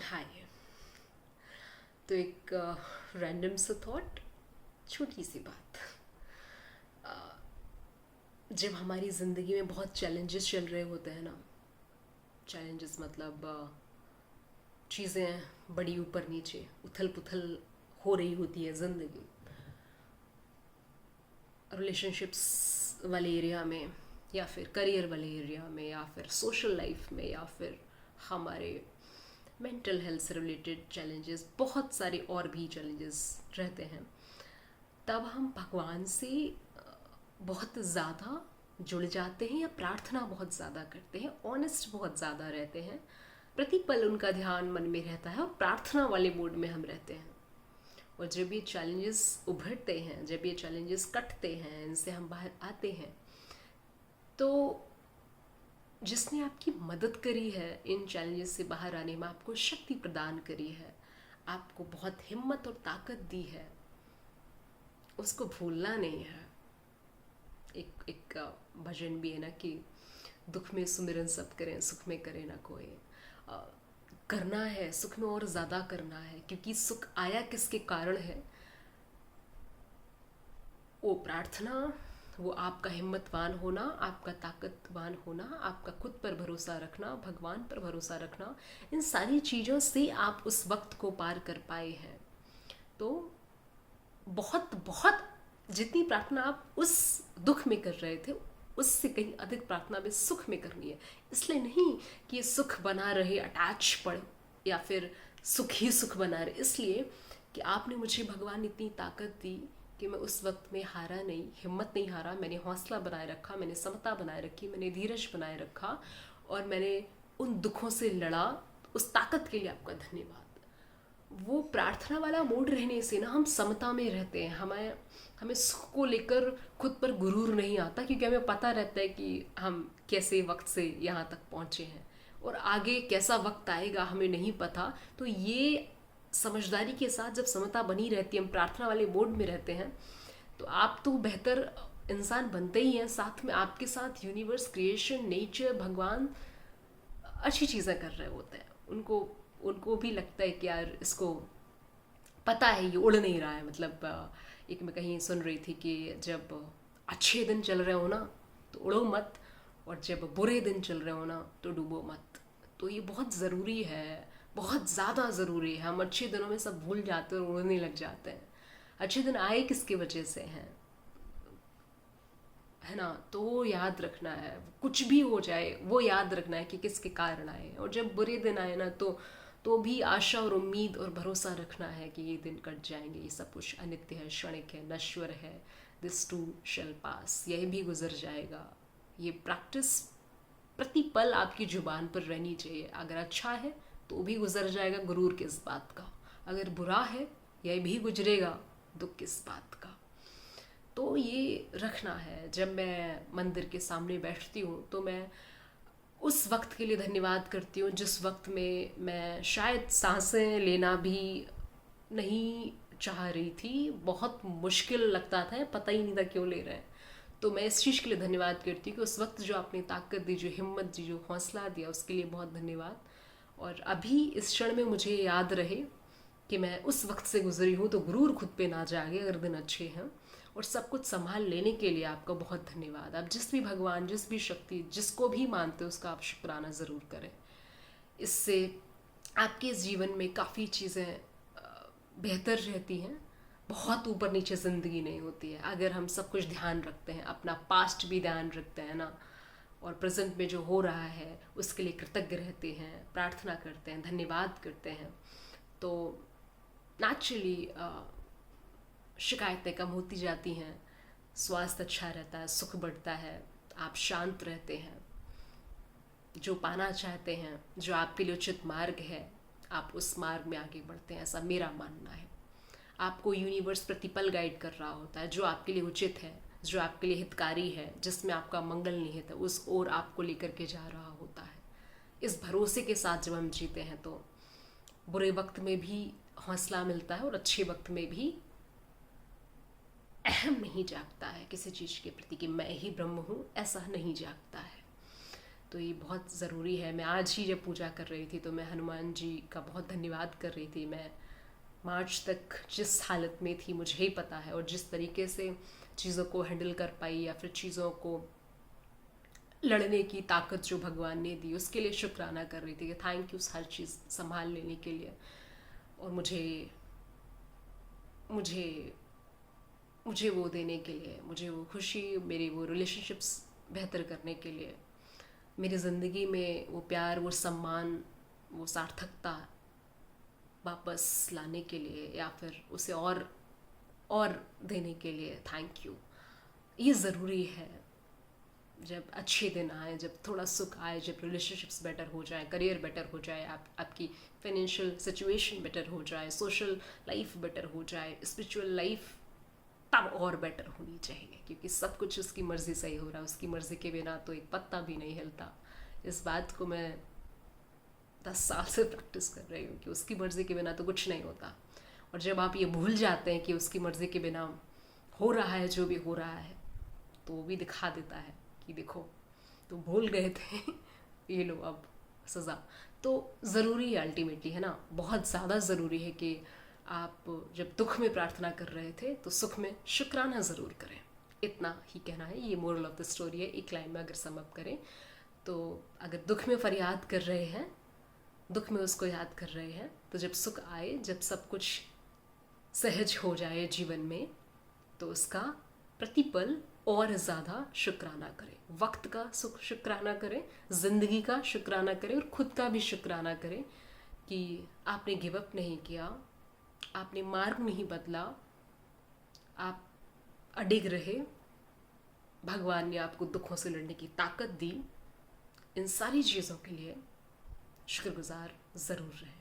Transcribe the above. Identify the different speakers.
Speaker 1: हाय। तो एक रैंडम सा थॉट, छोटी सी बात। जब हमारी ज़िंदगी में बहुत चैलेंजेस चल रहे होते हैं ना, चैलेंजेस मतलब चीज़ें बड़ी ऊपर नीचे उथल पुथल हो रही होती है ज़िंदगी, रिलेशनशिप्स वाले एरिया में या फिर करियर वाले एरिया में या फिर सोशल लाइफ में या फिर हमारे मेंटल हेल्थ से रिलेटेड चैलेंजेस, बहुत सारे और भी चैलेंजेस रहते हैं। तब हम भगवान से बहुत ज़्यादा जुड़ जाते हैं या प्रार्थना बहुत ज़्यादा करते हैं, ऑनेस्ट बहुत ज़्यादा रहते हैं। प्रतिपल उनका ध्यान मन में रहता है और प्रार्थना वाले मोड में हम रहते हैं। और जब ये चैलेंजेस उभरते हैं, जब ये चैलेंजेस कटते हैं, इनसे हम बाहर आते हैं, तो जिसने आपकी मदद करी है इन चैलेंजेस से बाहर आने में, आपको शक्ति प्रदान करी है, आपको बहुत हिम्मत और ताकत दी है, उसको भूलना नहीं है। एक भजन भी है ना कि दुख में सुमिरन सब करें, सुख में करे ना कोई। अ, करना है, सुख में और ज़्यादा करना है, क्योंकि सुख आया किसके कारण है? वो प्रार्थना, वो आपका हिम्मतवान होना, आपका ताकतवान होना, आपका खुद पर भरोसा रखना, भगवान पर भरोसा रखना, इन सारी चीज़ों से आप उस वक्त को पार कर पाए हैं। तो बहुत बहुत जितनी प्रार्थना आप उस दुख में कर रहे थे, उससे कहीं अधिक प्रार्थना में सुख में करनी है। इसलिए नहीं कि ये सुख बना रहे, अटैच पड़, या फिर सुख ही सुख बना रहे, इसलिए कि आपने मुझे भगवान इतनी ताकत दी कि मैं उस वक्त में हारा नहीं, हिम्मत नहीं हारा, मैंने हौसला बनाए रखा, मैंने समता बनाए रखी, मैंने धीरज बनाए रखा और मैंने उन दुखों से लड़ा। उस ताकत के लिए आपका धन्यवाद। वो प्रार्थना वाला मोड रहने से ना हम समता में रहते हैं। हमें हमें सुख को लेकर खुद पर गुरूर नहीं आता, क्योंकि हमें पता रहता है कि हम कैसे वक्त से यहाँ तक पहुँचे हैं और आगे कैसा वक्त आएगा हमें नहीं पता। तो ये समझदारी के साथ जब समता बनी रहती है, हम प्रार्थना वाले मोड में रहते हैं, तो आप तो बेहतर इंसान बनते ही हैं। साथ में आपके साथ यूनिवर्स, क्रिएशन, नेचर, भगवान अच्छी चीज़ें कर रहे होते हैं। उनको उनको भी लगता है कि यार इसको पता है ये उड़ नहीं रहा है। मतलब एक मैं कहीं सुन रही थी कि जब अच्छे दिन चल रहे हो ना तो उड़ो मत, और जब बुरे दिन चल रहे हो ना तो डूबो मत। तो ये बहुत ज़रूरी है, बहुत ज़्यादा ज़रूरी है। हम अच्छे दिनों में सब भूल जाते हैं और उड़ने लग जाते हैं। अच्छे दिन आए किसकी वजह से हैं, है ना? तो वो याद रखना है, कुछ भी हो जाए वो याद रखना है कि किसके कारण आए। और जब बुरे दिन आए ना तो भी आशा और उम्मीद और भरोसा रखना है कि ये दिन कट जाएंगे, ये सब कुछ अनित्य है, क्षणिक है, नश्वर है। दिस टू शेल पास, यह भी गुजर जाएगा। ये प्रैक्टिस प्रति पल आपकी जुबान पर रहनी चाहिए। अगर अच्छा है तो भी गुजर जाएगा, गुरूर किस बात का। अगर बुरा है, यह भी गुजरेगा, दुख किस बात का। तो ये रखना है। जब मैं मंदिर के सामने बैठती हूँ तो मैं उस वक्त के लिए धन्यवाद करती हूँ जिस वक्त में मैं शायद सांसें लेना भी नहीं चाह रही थी, बहुत मुश्किल लगता था, पता ही नहीं था क्यों ले रहे हैं। तो मैं इस चीज़ के लिए धन्यवाद करती हूँ कि उस वक्त जो आपने ताकत दी, जो हिम्मत दी, जो हौसला दिया, उसके लिए बहुत धन्यवाद। और अभी इस क्षण में मुझे याद रहे कि मैं उस वक्त से गुजरी हूँ, तो गुरूर खुद पे ना जागे अगर दिन अच्छे हैं। और सब कुछ संभाल लेने के लिए आपका बहुत धन्यवाद। आप जिस भी भगवान, जिस भी शक्ति, जिसको भी मानते हो, उसका आप शुक्राना ज़रूर करें। इससे आपके जीवन में काफ़ी चीज़ें बेहतर रहती हैं। बहुत ऊपर नीचे ज़िंदगी नहीं होती है अगर हम सब कुछ ध्यान रखते हैं, अपना पास्ट भी ध्यान रखते हैं ना, और प्रेजेंट में जो हो रहा है उसके लिए कृतज्ञ रहते हैं, प्रार्थना करते हैं, धन्यवाद करते हैं, तो नेचुरली शिकायतें कम होती जाती हैं, स्वास्थ्य अच्छा रहता है, सुख बढ़ता है, आप शांत रहते हैं। जो पाना चाहते हैं, जो आपके लिए उचित मार्ग है, आप उस मार्ग में आगे बढ़ते हैं, ऐसा मेरा मानना है। आपको यूनिवर्स प्रतिपल गाइड कर रहा होता है, जो आपके लिए उचित है, जो आपके लिए हितकारी है, जिसमें आपका मंगल निहित है, उस ओर आपको लेकर के जा रहा होता है। इस भरोसे के साथ जब हम जीते हैं तो बुरे वक्त में भी हौसला मिलता है और अच्छे वक्त में भी अहम नहीं जागता है किसी चीज़ के प्रति कि मैं ही ब्रह्म हूँ, ऐसा नहीं जागता है। तो ये बहुत ज़रूरी है। मैं आज ही जब पूजा कर रही थी तो मैं हनुमान जी का बहुत धन्यवाद कर रही थी। मैं मार्च तक जिस हालत में थी मुझे ही पता है, और जिस तरीके से चीज़ों को हैंडल कर पाई या फिर चीज़ों को लड़ने की ताकत जो भगवान ने दी उसके लिए शुक्राना कर रही थी कि थैंक यू हर चीज़ संभाल लेने के लिए, और मुझे मुझे मुझे वो देने के लिए, मुझे वो खुशी, मेरी वो रिलेशनशिप्स बेहतर करने के लिए, मेरी ज़िंदगी में वो प्यार, वो सम्मान, वो सार्थकता वापस लाने के लिए या फिर उसे और देने के लिए थैंक यू। ये ज़रूरी है। जब अच्छे दिन आए, जब थोड़ा सुख आए, जब रिलेशनशिप्स बेटर हो जाए, करियर बेटर हो जाए, आपकी फाइनेंशियल सिचुएशन बेटर हो जाए, सोशल लाइफ बेटर हो जाए, स्पिरिचुअल लाइफ तब और बेटर होनी चाहिए, क्योंकि सब कुछ उसकी मर्ज़ी से ही हो रहा है। उसकी मर्ज़ी के बिना तो एक पत्ता भी नहीं हिलता। इस बात को मैं 10 साल से प्रैक्टिस कर रही हूँ कि उसकी मर्ज़ी के बिना तो कुछ नहीं होता। और जब आप ये भूल जाते हैं कि उसकी मर्ज़ी के बिना हो रहा है जो भी हो रहा है, तो वो भी दिखा देता है कि देखो तो भूल गए थे ये लो अब सज़ा। तो ज़रूरी है अल्टीमेटली, है ना, बहुत ज़्यादा ज़रूरी है कि आप जब दुख में प्रार्थना कर रहे थे तो सुख में शुक्राना ज़रूर करें। इतना ही कहना है। ये मोरल ऑफ द स्टोरी है। एक लाइन में अगर सम अप करें तो अगर दुख में फरियाद कर रहे हैं, दुख में उसको याद कर रहे हैं, तो जब सुख आए, जब सब कुछ सहज हो जाए जीवन में, तो उसका प्रतिपल और ज़्यादा शुक्राना करें। वक्त का शुक्राना करें, ज़िंदगी का शुक्राना करें, और ख़ुद का भी शुक्राना करें कि आपने गिव अप नहीं किया, आपने मार्ग नहीं बदला, आप अडिग रहे, भगवान ने आपको दुखों से लड़ने की ताकत दी। इन सारी चीज़ों के लिए शुक्रगुजार ज़रूर रहें।